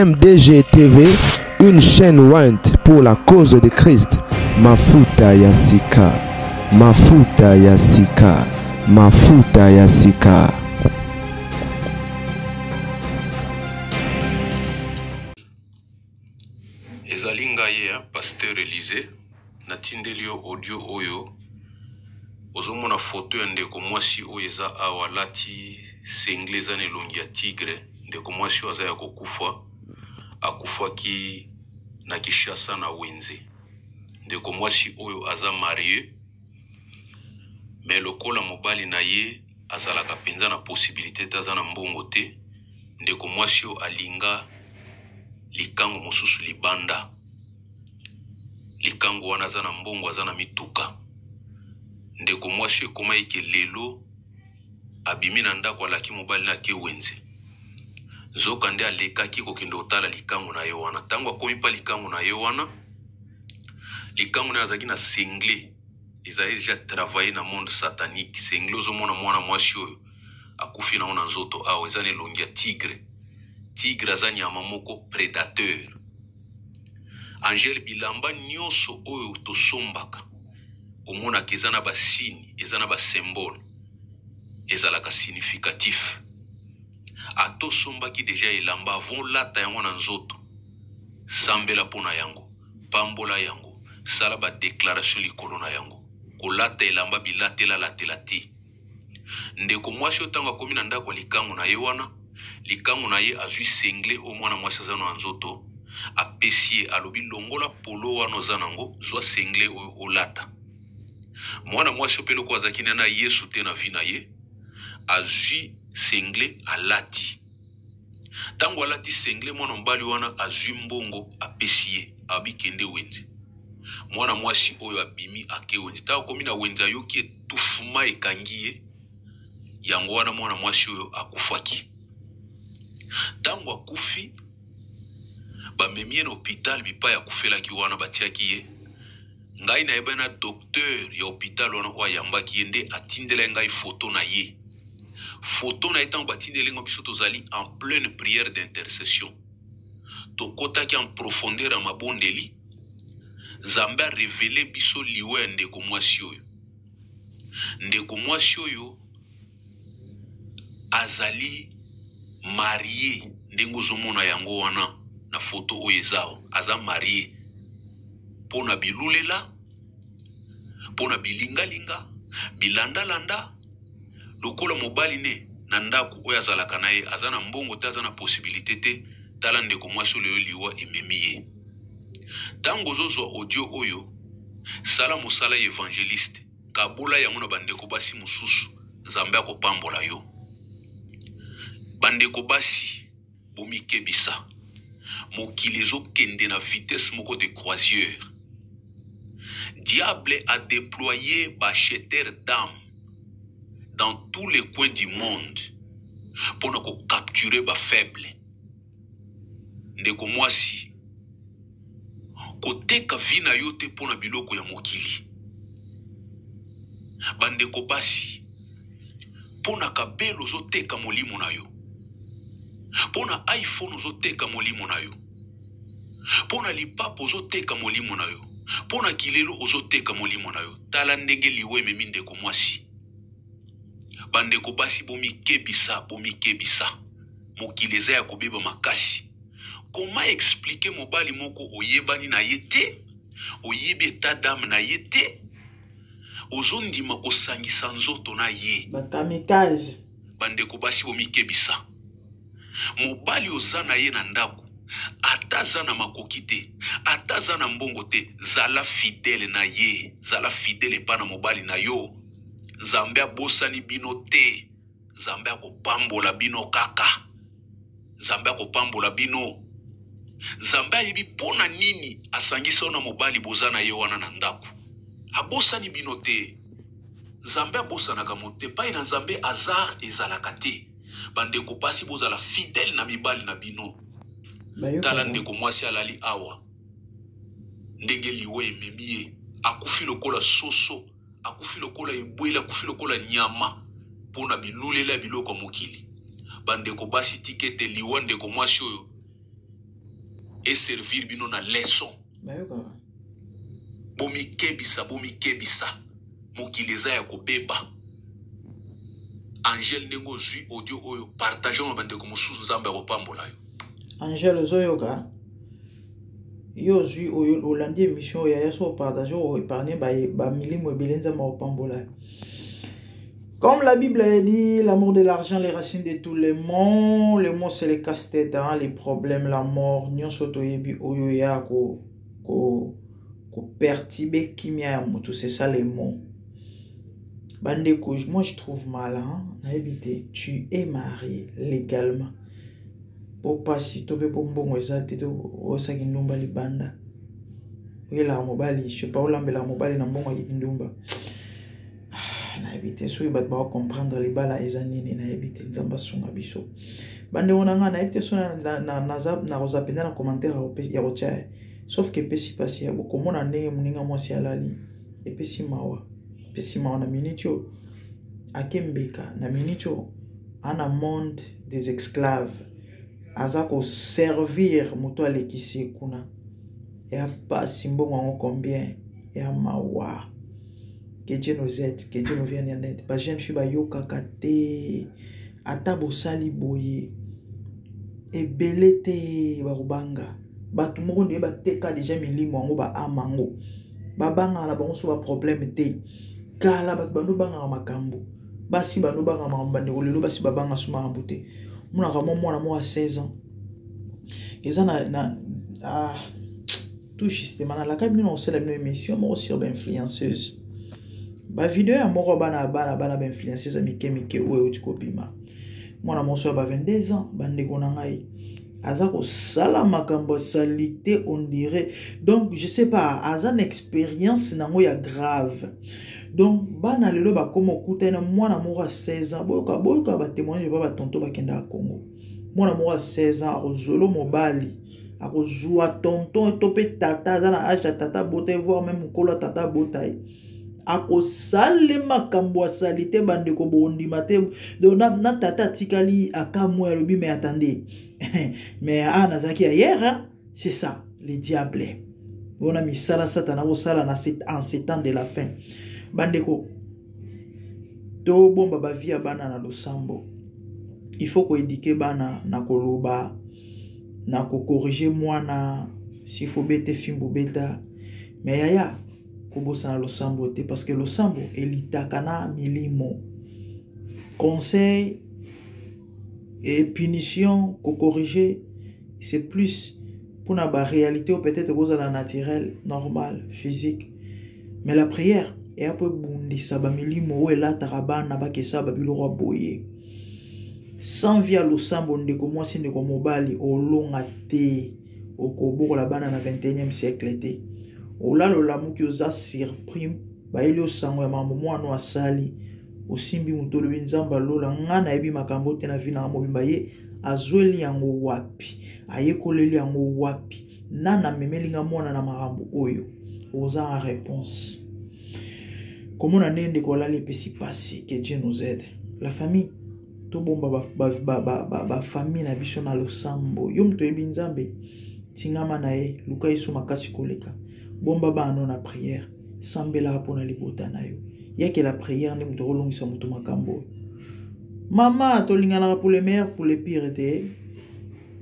MDG TV, une chaîne Went pour la cause de Christ. Mafuta ya sika, mafuta ya sika, mafuta ya sika. Ezalinga ye pasteur Élysée natindelio audio oyo ozomona photo ya ndeko mwasi oyo eza awa lati sengleza na elongi ya tigre. Ndeko mwasi oyo aza ya kokufa, akufaki na Kishasa na wenze. Ndeko mwasi oyo aza marié, mais lokola mobali na ye azalaka penza na possibilité taza na mbongo te. Ndeko mwasi oyo alinga likango mosusu libanda. Likango wana aza na mbongo, aza na mituka. Ndeko mwasi oyo koma ike lelo abimi na ndako alaki mobali na ke wenze. Zoka nde alekaki kokende otala likango na ye wana. Tango akomi pa likango na ye wana, likango na azaki na sengle. Ezali déjà travaillé na monde satanique. Sengle ozomona mwana mwasi oyo akufi na ona nzoto awa eza na elongi ya tigre. Tigre aza nyama moko prédateur. Angel bilamba nyonso oyo tosombaka omonaka eza na basini, eza na basymbole, ezalaka significatif. Ato sombaki deja elamba avon lata yango na nzoto, sambela pona yango, pambola yango, sala ba déclaration likolo na yango, kolata elamba bilatela latela te. Ndeko mwasi otango akomi na ndako likango na ye wana, likango na ye azwi sengle o mwana mwasi aza na nzoto, apesi alobi longola polo wana oza nango, zwa sengle oyo olata. Mwana mwasi opelo kwa zakine na Yesu te na vi na ye, azwi sengle alati. Tango alati sengle mwana mbali wana azwi mbongo apesi ye, abikende wenzi. Mwana mwasi oyo abimi ake wenzi. Tango komi na wenzi ayoki etufuma ekangi ye, yango wana mwana mwasi oyo akufaki. Tango akufi, bamemie na hôpital bipa ya kufelaki wana batiaki ye. Ngai na eba na docteur ya hôpital wana kwa yambaki ye nde atindela ngai photo na ye. Photo na etango batindela ngai biso tozali en pleine prière d'intercession. Tokotaki en profondeur ya mabondeli. Nzambe a révélé biso liwe ndeko mwasi oyo. Ndeko mwasi oyo azali marié ndenge ozomona yango wana na photo oyo ezao. Aza marié pona bilulela, pona bilingalinga, bilandalanda. Lokola mobali ne na ndako oyo azalaka na ye aza na mbongo te, aza na possibilité te, tala ndeko mwasi oyo liwa ememi ye. Tango ozozwa audio oyo, sala mosala évangéliste, kabola yango na bandeko basi mosusu, Nzambe akopambola yo. Bandeko basi bomikebisa, mokili ezokende na vitesse moko de croisière. Diable a déployé bacheteur d'âme dans tous les coins du monde pour nous capturer ba faible. Ndeko mwasi koteka vina yote pona biloko ya mokili. Bandeko basi pona kabelo zoteka molimo na yo, pona iPhone zoteka molimo na yo, pona lipapo zoteka molimo na yo, pona kilelo ozoteka molimo na yo. Tala ndenge liwe memi ndeko mwasi. Bandeko basi bomikebisa, bomikebisa. Mokileza ya kobeba makasi. Comment expliquer mobali moko oyebani na yete, oyebi état d'âme na yete, ozondima kosangisa nzoto na ye. Bakamikaze. Bandeko basi bomikebisa. Mobali oza na ye na ndako, ataza na makoki te, ataza na mbongo te, zala fidèle na ye, zala fidèle pa na mobali na yo. Nzambe abosani bino te, Nzambe akopambola bino kaka, Nzambe akopambola bino. Nzambe ayebi pona nini asangisa na mobali bozana ye wana na ndako. Abosani bino te. Nzambe abosanaka mote pai na Nzambe azar ezalaka te. Bandeko pasi bozala fidèle na mibali na bino. Tala ndeko mwasi alali awa. Ndenge liwe ememi ye. Akufi lokola soso. Akufi lokola ebwele. Akufi lokola nyama. Pona bilulela biloko mokili. Bandeko basi tikete liwa ndeko mwasi oyo. Et servir bino na leçon. Bomi kebisa. Mokileza ya kobeba. Angel nengo zui audio oyo. Partageons na bandeko mususu Nzambe ya kopambola yo. Angel zoyoka. Yo zui oyo olandi émission ya yaso partage o épargner ba milimo ebelenza ma kopambola. Comme la Bible a dit, l'amour de l'argent, les racines de tous les maux. Les maux, c'est les casse-têtes, hein, les problèmes, la mort. Nyon soto yebi oyoya ko pertibe kimia tout c'est ça les mots. Bandeko, moi je trouve mal, hein. Tu es marié légalement. Pour passer, tu peux pas mbongo ezate to osaki ndumba libanda. Oui la mobali, je sais pas où la mobali na mbongo yindumba. Na ebite so ibat ba comprendre les bala ezanini na ebite nzamba sunga biso bande onanga na ebite so na rozapenda na commentaire ya rocha sauf que pesi pasi ya bokomona ndenge muninga mwasi alali epesi mawa na minitio akembeka na minitio ana monde des esclaves azako servir moto alekisi kuna ya pasi mbongo combien ya mawa. Que Dieu nous aide, que Dieu nous vienne en aide. Ba jeune fille ba yoka kate atabo sali boye ebelete ba rubanga batu moko nde ba teka déjà milimo ngo ba amango ba banga la bango so ba problème te kala batu bando banga makambo basi bando banga mambande kolelo basi ba banga suma ambute muna ka mwana mo a 16 ans eza na tout justement la kabine on sait la émission mo sur influenceuse. Ba vidéo ya moko bana influenceuse mike oyo tikopima mwana monso ba 22 ans bande kona ngai azako sala makambo salité on dirait donc je sais pas azan expérience nango ya grave donc bana lelo ba komo kutena mwana moko 16 ans boyoka ba témoigner ba tonto bakenda à Congo mwana moko 16 ans ozolo mobali akozua tonton topé tata za na âge ya tata bote voir même kolo tata botai ako sale makambo salite bande ko bondi mate donc na tata tikali akamwe lobi mais attendez mais nazaki hier hein? C'est ça les diables on a mis sala satana au sala na en 7 ans de la fin bande ko to bomba ba via bana na losambo il faut ko éduquer bana na koloba na ko corriger mwana s'il faut bete fimbo beta mais yaya kobosa lo sambo te parce que lo sambo elitakana milimo conseil et punition ko corriger c'est plus pour na ba réalité ou peut-être cause la naturelle normal physique mais la prière et après bundi sa ba milimo ou la tarabana ba kesa ba biloro boye sans via lo sambo ndeko mwasi ndeko mobali olonga te okoboko la bana na 21e siècle te olalo la muki oza surpris ba ili osango ya mambo mwana asali osimbi mutolo binzamba lola ngana ebi makambo te na vina mobimba ye azweli yango wapi ayekoleli yango wapi nana memelinga mwana na makambo oyo oza en réponse komona ndende kolali pesi passé que Dieu nous aide la famille to bomba ba famille na biso na losambo yo mto ebi nzambe tingama na ye luka isu makasi koleka bomba bano na prière sambela pona libota na yo yake la prière ne mto rolongisa mutu makambo mama to lingana pour le meilleur pour le pire te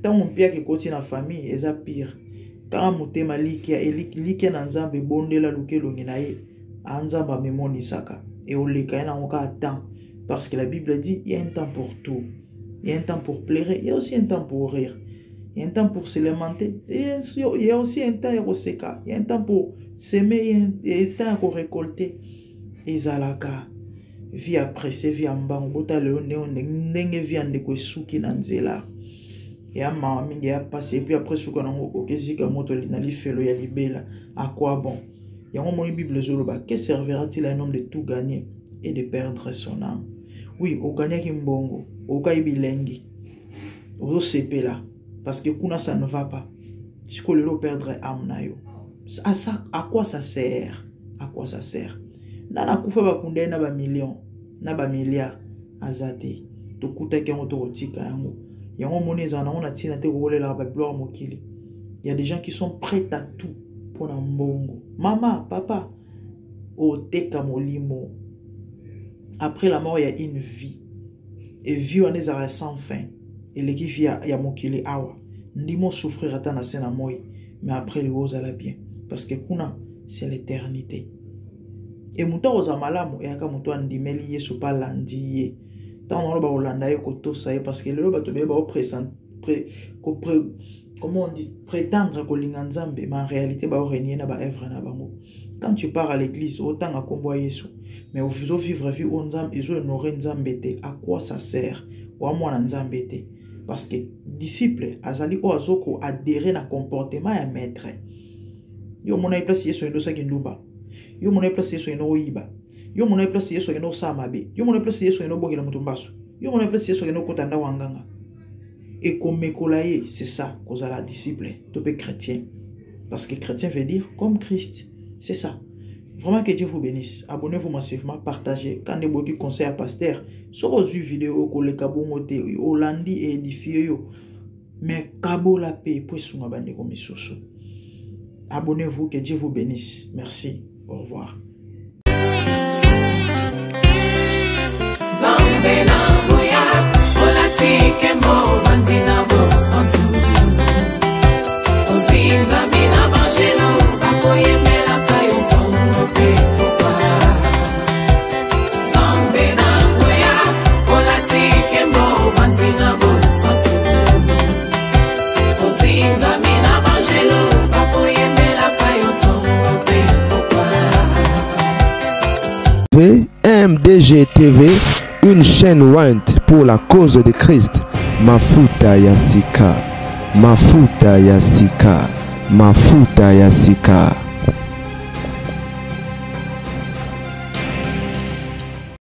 tant mon pire que côté na famille eza pire tant mutema like na nzambe bondela luke longi na ye anzamba memoni saka et oleka na ngoka temps parce que la Bible dit il y a un temps pour tout il y a un temps pour pleurer il y a aussi un temps pour rire il y a un temps pour se lamenter. Il y a aussi un temps pour sécher. Il y a un temps pour semer. Il y a un temps pour récolter. Et zalaka. Vie après, c'est vie en bas. Bota le nenge vie en deko suki nanzela. ya mawa mingi ya passe et puis après suka nango okezika moto na lifelo ya libela. À quoi bon? Yango moni Bible zoloba, que servira-t-il à un homme de tout gagner et de perdre son âme? Oui, au gagner kimbongo, au kai bilengi, au sepela, parce que kuna ça ne va pas. Si qu'on le perdre âme na yo. À quoi ça sert? À quoi ça sert? Nana kufa ba kunde na ba millions, na ba milliards azate. To kuta ke ngoto rotika yango. Yango moni za na ona tina te ko la ba gloire mokili. Il y a des gens qui sont prêts à tout pour na mbongo. Maman, papa, o teka molimo. Après la mort, il y a une vie. Et vie, on est à sans fin. Et l'équipe, il y a mokili awa. Ndimo souffrir à ta sena moi. Mais après, le rose à la bien. Parce que kuna, c'est l'éternité. Et mouta oza malamu, et aka mouta ndimeli yesu pa landiye. Tant on va olanda yo koto saye, parce que le bato beba comment on dit, prétendre que l'inganzambe, mais en réalité, ba renier na ba œuvre na bango. Quand tu pars à l'église, autant à combo yesu. Mais au fuso vivre vie on zam et zo honorer nzambete, à quoi ça sert? Ou à moi nzambete? Parce que disciple azali o azoko adhérer na comportement ya maître. Yo mona place yesu endo sa kindumba. Yo mona place yesu endo oyiba. Yo mona place yesu endo samabe. Yo mona place yesu endo bokela mutumbaso. Yo mona place yesu endo kotanda wanganga. Et comme Mekolaye, c'est ça qu'on a la disciple, tout est chrétien. Parce que chrétien veut dire comme Christ. C'est ça. Vraiment que Dieu vous bénisse. Abonnez-vous massivement, partagez. Quand vous avez conseil à pasteur, sur vos vidéos, que les kabou mote, Hollandi et édifié, mais kabo la paix, puis sur ma bande comme sous. Abonnez-vous, que Dieu vous bénisse. Merci. Au revoir. MDG TV, une chaîne Went pour la cause de Christ. Mafuta Yasika, Mafuta Yasika, Mafuta Yasika.